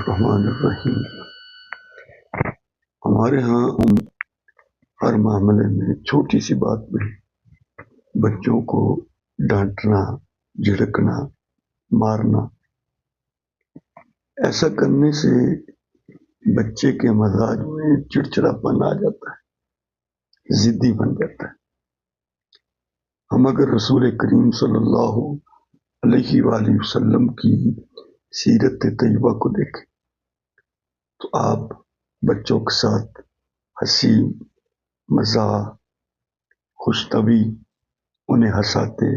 الرحمن الرحیم۔ ہمارے ہاں ہم ہر معاملے میں چھوٹی سی بات میں بچوں کو ڈانٹنا، جھڑکنا، مارنا، ایسا کرنے سے بچے کے مزاج میں چڑچڑاپن آ جاتا ہے، ضدی بن جاتا ہے۔ ہم اگر رسول کریم صلی اللہ علیہ وآلہ وسلم کی سیرت طیبہ کو دیکھیں تو آپ بچوں کے ساتھ ہنسی مزاح، خوش طبعی، انہیں ہنساتے،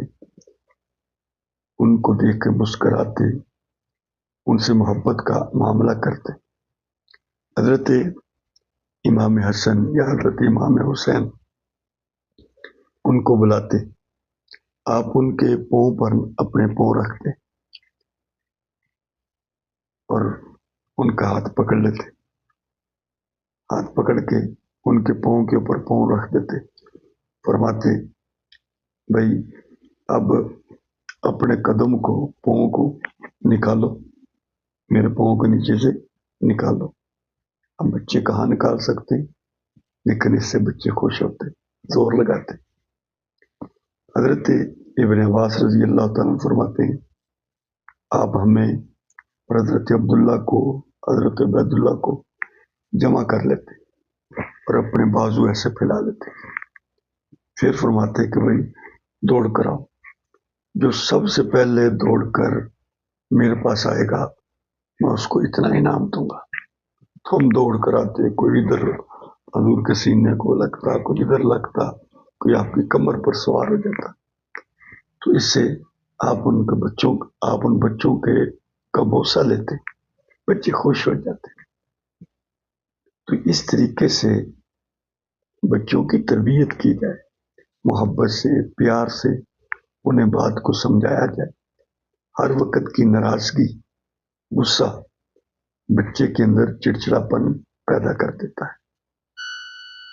ان کو دیکھ کے مسکراتے، ان سے محبت کا معاملہ کرتے۔ حضرت امام حسن یا حضرت امام حسین ان کو بلاتے، آپ ان کے پاؤں پر اپنے پاؤں رکھتے اور ان کا ہاتھ پکڑ لیتے، ہاتھ پکڑ کے ان کے پاؤں کے اوپر پاؤں رکھ دیتے، فرماتے بھائی اب اپنے قدم کو، پاؤں کو نکالو، میرے پاؤں کے نیچے سے نکالو۔ ہم بچے کہاں نکال سکتے ہیں، لیکن اس سے بچے خوش ہوتے، زور لگاتے۔ حضرت ابن عباس رضی اللہ تعالیٰ فرماتے ہیں آپ ہمیں اور حضرت عبداللہ کو، حضرت عبید اللہ کو جمع کر لیتے اور اپنے بازو ایسے پھیلا دیتے، پھر فرماتے کہ بھائی دوڑ کر آؤ، جو سب سے پہلے دوڑ کر میرے پاس آئے گا میں اس کو اتنا انعام دوں گا۔ تو ہم دوڑ کر آتے، کوئی ادھر حضور کے سینے کو لگتا، کوئی ادھر لگتا، کوئی آپ کی کمر پر سوار ہو جاتا۔ تو اس سے آپ ان بچوں کے کا بوسہ لیتے، بچے خوش ہو جاتے۔ تو اس طریقے سے بچوں کی تربیت کی جائے، محبت سے، پیار سے انہیں بات کو سمجھایا جائے۔ ہر وقت کی ناراضگی، غصہ بچے کے اندر چڑچڑاپن پیدا کر دیتا ہے۔